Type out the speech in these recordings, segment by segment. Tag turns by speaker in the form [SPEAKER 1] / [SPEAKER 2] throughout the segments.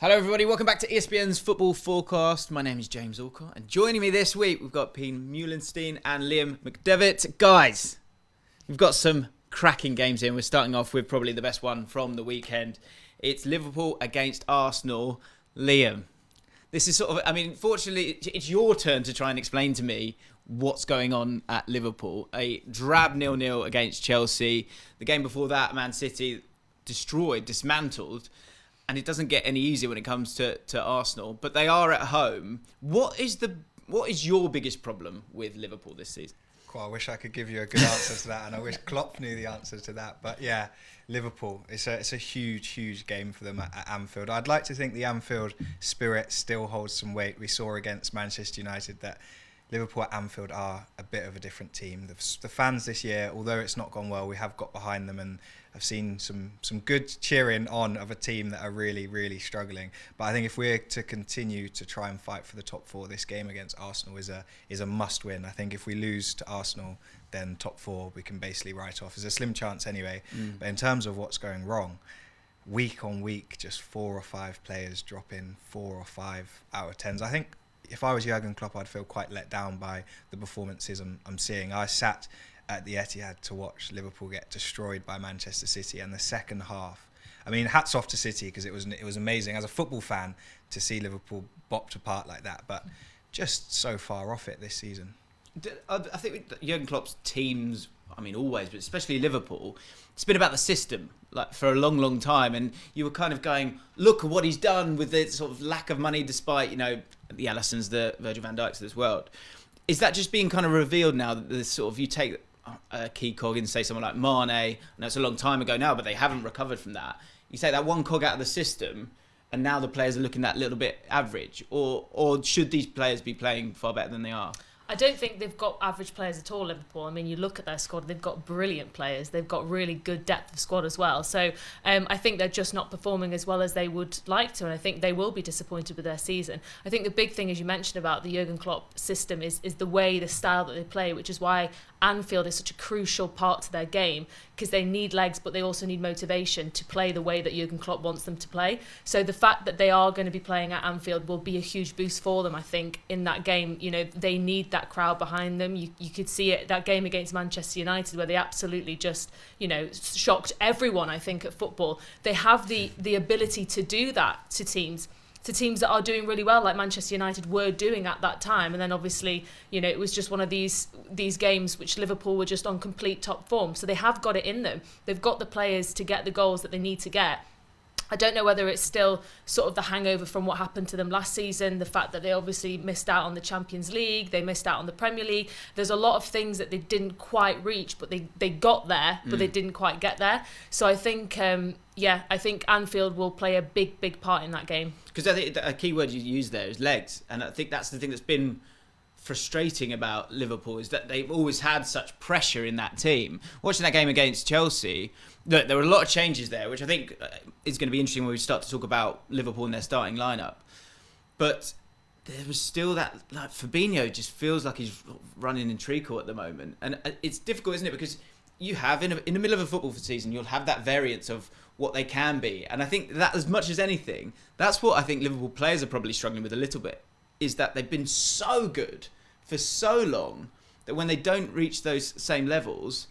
[SPEAKER 1] Hello everybody, welcome back to ESPN's Football Forecast. My name is James Allcott, and joining me this week we've got Pien, Meulensteen and Liam MacDevitt. Guys, we've got some cracking games here. We're starting off with probably the best one from the weekend. It's Liverpool against Arsenal. Liam, this is fortunately it's your turn to try and explain to me what's going on at Liverpool. A drab 0-0 against Chelsea. The game before that, Man City dismantled. And it doesn't get any easier when it comes to Arsenal, but they are at home. What is your biggest problem with Liverpool this season?
[SPEAKER 2] Well, I wish I could give you a good answer to that, and I wish Klopp knew the answer to that. But yeah, Liverpool, it's a huge game for them at Anfield. I'd like to think the Anfield spirit still holds some weight. We saw against Manchester United that Liverpool at Anfield are a bit of a different team. The fans this year, although it's not gone well, we have got behind them, and I've seen some good cheering on of a team that are really struggling. But I think if we're to continue to try and fight for the top four, this game against Arsenal is a must win. I think if we lose to Arsenal, then top four we can basically write off. There's a slim chance anyway. But in terms of what's going wrong, week on week, just 4 or 5 players dropping 4 or 5 out of 10s. I think if I was Jurgen Klopp, I'd feel quite let down by the performances I'm seeing. I sat at the Etihad to watch Liverpool get destroyed by Manchester City, and the second half, I mean, hats off to City because it was amazing as a football fan to see Liverpool bopped apart like that, but just so far off it this season.
[SPEAKER 1] I think Jurgen Klopp's teams, I mean always, but especially Liverpool, it's been about the system like for a long time, and you were kind of going, look at what he's done with the sort of lack of money despite, the Alissons, the Virgil van Dijks of this world. Is that just being kind of revealed now that this sort of, you take a key cog and say someone like Mane, I know it's a long time ago now, but they haven't recovered from that. You take that one cog out of the system, and now the players are looking that little bit average, or should these players be playing far better than they are?
[SPEAKER 3] I don't think they've got average players at all, Liverpool. I mean, you look at their squad, they've got brilliant players. They've got really good depth of squad as well. So I think they're just not performing as well as they would like to, and I think they will be disappointed with their season. I think the big thing, as you mentioned about the Jurgen Klopp system, is the way, the style that they play, which is why Anfield is such a crucial part to their game, because they need legs, but they also need motivation to play the way that Jurgen Klopp wants them to play. So the fact that they are going to be playing at Anfield will be a huge boost for them, I think, in that game. They need that crowd behind them. You could see it, that game against Manchester United, where they absolutely just, shocked everyone, I think, at football. They have the ability to do that to teams that are doing really well, like Manchester United were doing at that time. And then obviously, it was just one of these games which Liverpool were just on complete top form. So they have got it in them. They've got the players to get the goals that they need to get. I don't know whether it's still sort of the hangover from what happened to them last season, the fact that they obviously missed out on the Champions League, they missed out on the Premier League. There's a lot of things that they didn't quite reach, but they got there, but they didn't quite get there. So I think, I think Anfield will play a big part in that game.
[SPEAKER 1] Because I think a key word you use there is legs, and I think that's the thing that's been frustrating about Liverpool, is that they've always had such pressure in that team. Watching that game against Chelsea, look, there were a lot of changes there, which I think is going to be interesting when we start to talk about Liverpool and their starting lineup. But there was still that, like, Fabinho just feels like he's running in treacle at the moment, and it's difficult, isn't it? Because you have in the middle of a football season, you'll have that variance of what they can be, and I think that as much as anything, that's what I think Liverpool players are probably struggling with a little bit, is that they've been so good for so long that when they don't reach those same levels,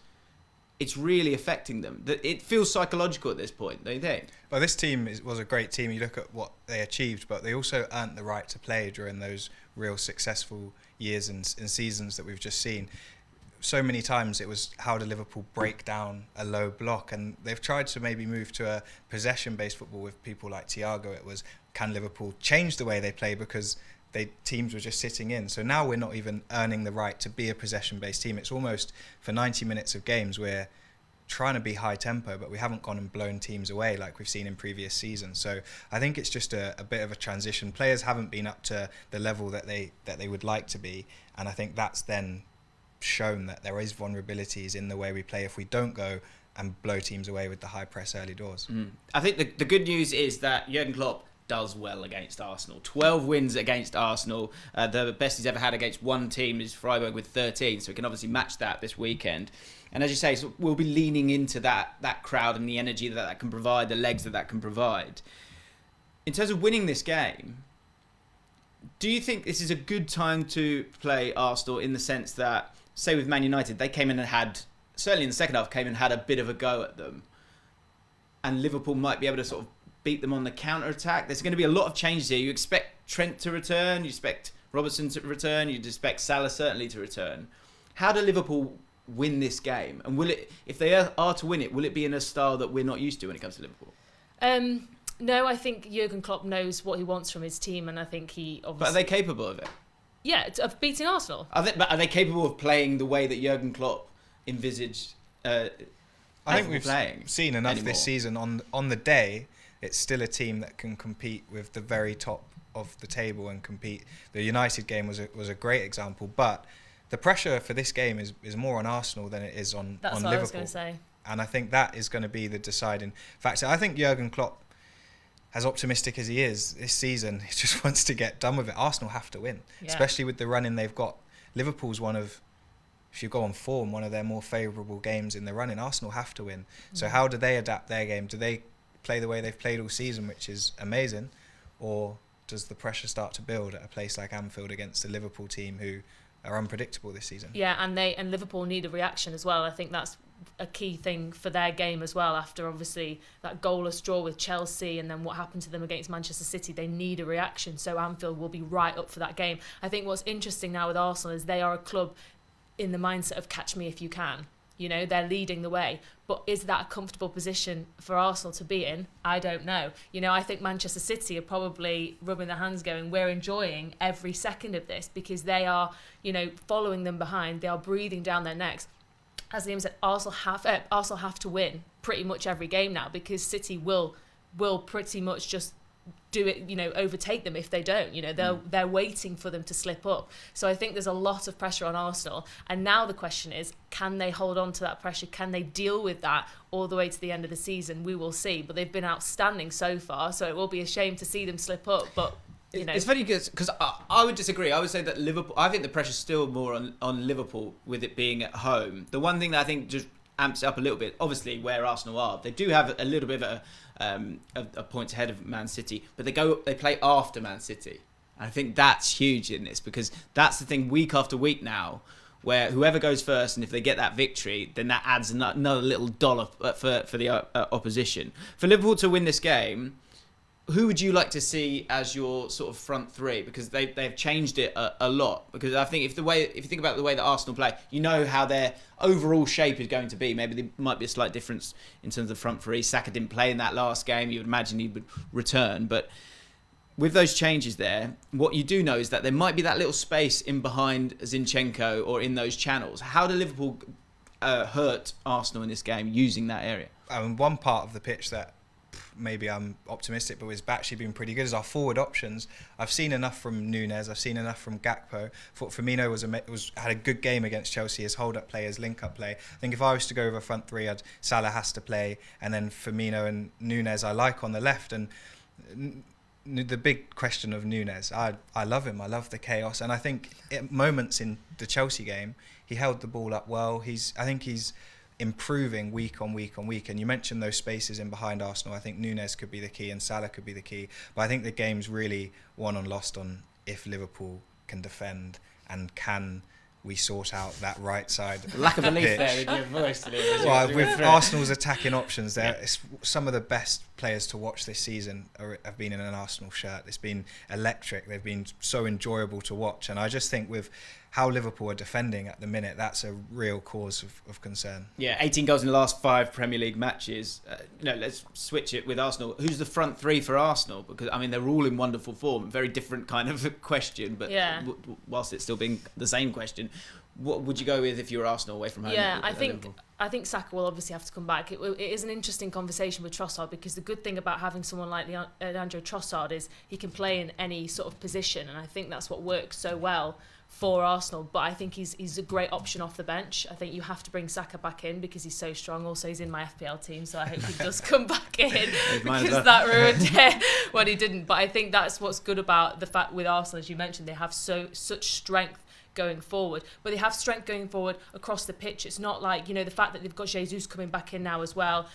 [SPEAKER 1] it's really affecting them. That it feels psychological at this point, don't you think?
[SPEAKER 2] Well, this team was a great team. You look at what they achieved, but they also earned the right to play during those real successful years and seasons that we've just seen. So many times it was, how do Liverpool break down a low block? And they've tried to maybe move to a possession-based football with people like Thiago. It was, can Liverpool change the way they play, because teams were just sitting in. So now we're not even earning the right to be a possession-based team. It's almost, for 90 minutes of games, we're trying to be high tempo, but we haven't gone and blown teams away like we've seen in previous seasons. So I think it's just a bit of a transition. Players haven't been up to the level that they would like to be, and I think that's then shown that there is vulnerabilities in the way we play if we don't go and blow teams away with the high press early doors.
[SPEAKER 1] I think the good news is that Jurgen Klopp does well against Arsenal. 12 wins against Arsenal. The best he's ever had against one team is Freiburg with 13, so he can obviously match that this weekend. And as you say, so we'll be leaning into that crowd and the energy that can provide, the legs that can provide. in terms of winning this game, do you think this is a good time to play Arsenal in the sense that, say with Man United, they came in and had, certainly in the second half, came and had a bit of a go at them, and Liverpool might be able to sort of beat them on the counter-attack? There's going to be a lot of changes here. You expect Trent to return, you expect Robertson to return, you'd expect Salah certainly to return. How do Liverpool win this game? And will it, if they are to win it, will it be in a style that we're not used to when it comes to Liverpool?
[SPEAKER 3] No, I think Jurgen Klopp knows what he wants from his team, and I think he obviously...
[SPEAKER 1] But are they capable of it?
[SPEAKER 3] Yeah, of beating Arsenal.
[SPEAKER 1] Are they capable of playing the way that Jurgen Klopp envisaged
[SPEAKER 2] I think we've seen enough
[SPEAKER 1] anymore
[SPEAKER 2] this season. On the day, it's still a team that can compete with the very top of the table and compete. The United game was a great example, but the pressure for this game is more on Arsenal than it is on
[SPEAKER 3] That's what
[SPEAKER 2] Liverpool.
[SPEAKER 3] I was going to say.
[SPEAKER 2] And I think that is going to be the deciding factor. I think Jurgen Klopp, as optimistic as he is this season, he just wants to get done with it. Arsenal have to win, especially with the running they've got. Liverpool's one of, if you go on form, one of their more favourable games in the running. Arsenal have to win. So how do they adapt their game? Do they play the way they've played all season, which is amazing, or does the pressure start to build at a place like Anfield against a Liverpool team who are unpredictable this season?
[SPEAKER 3] Yeah, and Liverpool need a reaction as well. I think that's a key thing for their game as well. After obviously that goalless draw with Chelsea and then what happened to them against Manchester City, they need a reaction. So Anfield will be right up for that game. I think what's interesting now with Arsenal is they are a club in the mindset of catch me if you can. You know, they're leading the way. But is that a comfortable position for Arsenal to be in? I don't know. You know, I think Manchester City are probably rubbing their hands going, we're enjoying every second of this, because they are, you know, following them behind. They are breathing down their necks. As Liam said, Arsenal have to win pretty much every game now, because City will pretty much just do it, you know, overtake them if they don't. You know, they're waiting for them to slip up. So I think there's a lot of pressure on Arsenal. And now the question is, can they hold on to that pressure? Can they deal with that all the way to the end of the season? We will see. But they've been outstanding so far, so it will be a shame to see them slip up. But you know,
[SPEAKER 1] it's funny because I would disagree. I would say that Liverpool, I think the pressure's still more on Liverpool with it being at home. The one thing that I think just amps it up a little bit, obviously where Arsenal are, they do have a little bit of a point ahead of Man City, but they play after Man City. And I think that's huge in this, because that's the thing week after week now, where whoever goes first, and if they get that victory, then that adds another little dollop for the opposition. For Liverpool to win this game, who would you like to see as your sort of front three? Because they've changed it a lot. Because I think if you think about the way that Arsenal play, you know how their overall shape is going to be. Maybe there might be a slight difference in terms of front three. Saka didn't play in that last game. You would imagine he would return. But with those changes there, what you do know is that there might be that little space in behind Zinchenko or in those channels. How do Liverpool hurt Arsenal in this game using that area?
[SPEAKER 2] One part of the pitch that maybe I'm optimistic, but it's actually been pretty good, is our forward options. I've seen enough from Nunez, I've seen enough from Gakpo. Thought Firmino had a good game against Chelsea, his hold-up play, his link-up play. I think if I was to go over front three, Salah has to play, and then Firmino and Nunez I like on the left. And the big question of Nunez, I love him, I love the chaos, and I think at moments in the Chelsea game, he held the ball up well. I think he's improving week on week on week. And you mentioned those spaces in behind Arsenal. I think Nunez could be the key and Salah could be the key. But I think the game's really won and lost on if Liverpool can defend, and can we sort out that right side.
[SPEAKER 1] Lack of belief there in your voice.
[SPEAKER 2] Well, with Arsenal's attacking options, some of the best players to watch this season have been in an Arsenal shirt. It's been electric. They've been so enjoyable to watch. And I just think with how Liverpool are defending at the minute, that's a real cause of concern.
[SPEAKER 1] Yeah, 18 goals in the last 5 Premier League matches. Let's switch it with Arsenal. Who's the front three for Arsenal? Because, I mean, they're all in wonderful form. Very different kind of question, but whilst it's still being the same question, what would you go with if you were Arsenal away from home?
[SPEAKER 3] Yeah, I think Saka will obviously have to come back. It is an interesting conversation with Trossard, because the good thing about having someone like Leandro Trossard is he can play in any sort of position, and I think that's what works so well for Arsenal. But I think he's a great option off the bench. I think you have to bring Saka back in because he's so strong. Also, he's in my FPL team, so I hope he does come back in, because that ruined it when he didn't. But I think that's what's good about the fact with Arsenal, as you mentioned, they have such strength going forward, but they have strength going forward across the pitch. It's not like, you know, the fact that they've got Jesus coming back in now as well.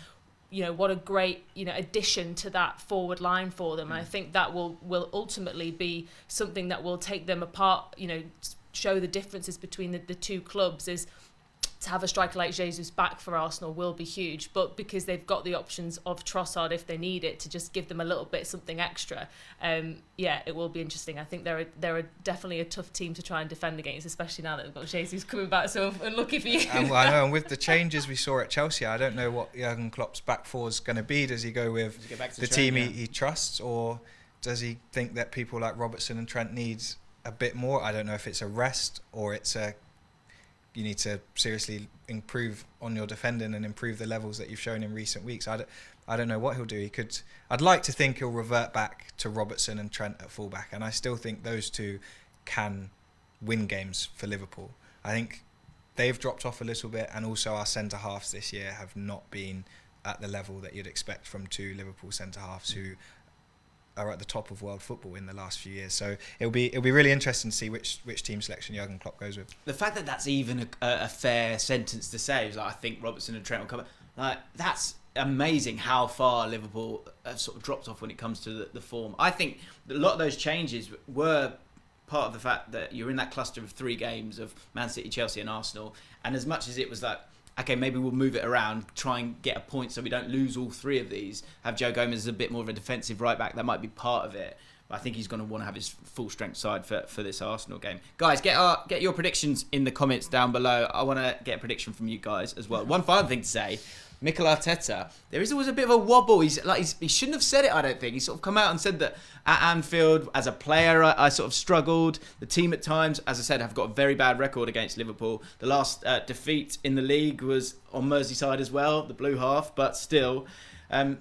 [SPEAKER 3] what a great addition to that forward line for them. And I think that will ultimately be something that will take them apart, show the differences between the two clubs. Is to have a striker like Jesus back for Arsenal will be huge, but because they've got the options of Trossard if they need it, to just give them a little bit something extra, it will be interesting. I think they're definitely a tough team to try and defend against, especially now that they've got Jesus coming back, so unlucky for you.
[SPEAKER 2] And I know, and with the changes we saw at Chelsea, I don't know what Jurgen Klopp's back four is going to be. Does he go with the team he trusts, or does he think that people like Robertson and Trent needs a bit more? I don't know if it's a rest or it's you need to seriously improve on your defending and improve the levels that you've shown in recent weeks. I don't know what he'll do. I'd like to think he'll revert back to Robertson and Trent at fullback, and I still think those two can win games for Liverpool. I think they've dropped off a little bit, and also our centre halves this year have not been at the level that you'd expect from two Liverpool centre halves who are at the top of world football in the last few years. So it'll be really interesting to see which team selection Jurgen Klopp goes with.
[SPEAKER 1] The fact that that's even a fair sentence to say is I think Robertson and Trent will come. That's amazing how far Liverpool have sort of dropped off when it comes to the form. I think a lot of those changes were part of the fact that you're in that cluster of 3 games of Man City, Chelsea and Arsenal, and as much as it was like, okay, maybe we'll move it around, try and get a point so we don't lose all 3 of these, have Joe Gomez as a bit more of a defensive right back, that might be part of it. But I think he's going to want to have his full strength side for this Arsenal game. Guys, get your predictions in the comments down below. I want to get a prediction from you guys as well. One final thing to say, Mikel Arteta, there is always a bit of a wobble. He shouldn't have said it, I don't think. He sort of come out and said that at Anfield, as a player, I sort of struggled. The team at times, as I said, have got a very bad record against Liverpool. The last defeat in the league was on Merseyside as well, the blue half, but still.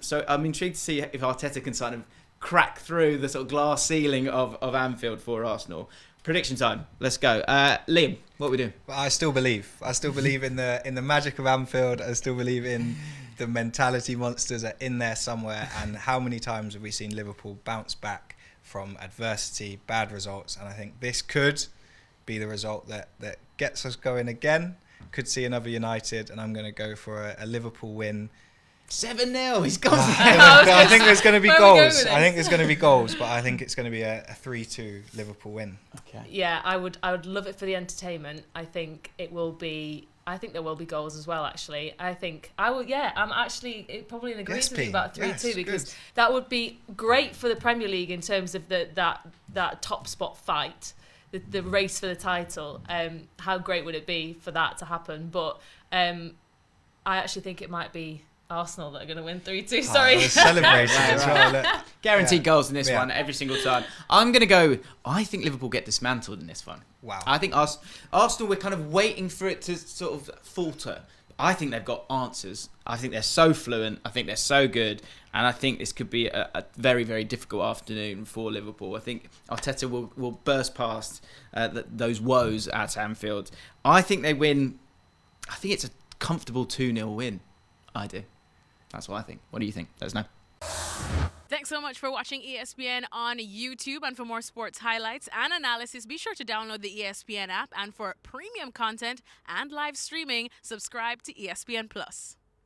[SPEAKER 1] So I'm intrigued to see if Arteta can sort of crack through the sort of glass ceiling of Anfield for Arsenal. Prediction time. Let's go. Liam, what are we doing?
[SPEAKER 2] Well, I still believe in the magic of Anfield. I still believe in the mentality monsters are in there somewhere. And how many times have we seen Liverpool bounce back from adversity, bad results? And I think this could be the result that gets us going again. Could see another United, and I'm going to go for a Liverpool win.
[SPEAKER 1] 7-0. He's gone.
[SPEAKER 2] I think there's going to be goals. I think there's going to be goals, but I think it's going to be a 3-2 Liverpool win.
[SPEAKER 3] Okay. Yeah, I would love it for the entertainment. I think there will be goals as well. Actually, I'm actually probably in agreement with you about 3-2 because good. That would be great for the Premier League in terms of that top spot fight, the race for the title. How great would it be for that to happen? But I actually think it might be Arsenal that are going to win 3-2. Sorry.
[SPEAKER 2] Celebrating as well.
[SPEAKER 1] Guaranteed goals in this one every single time. I'm going to go. I think Liverpool get dismantled in this one.
[SPEAKER 2] Wow.
[SPEAKER 1] I think Arsenal, we're kind of waiting for it to sort of falter. I think they've got answers. I think they're so fluent. I think they're so good. And I think this could be a very, very difficult afternoon for Liverpool. I think Arteta will burst past those woes at Anfield. I think they win. I think it's a comfortable 2-0 win. I do. That's what I think. What do you think? Let us know.
[SPEAKER 4] Thanks so much for watching ESPN on YouTube. And for more sports highlights and analysis, be sure to download the ESPN app. And for premium content and live streaming, subscribe to ESPN Plus.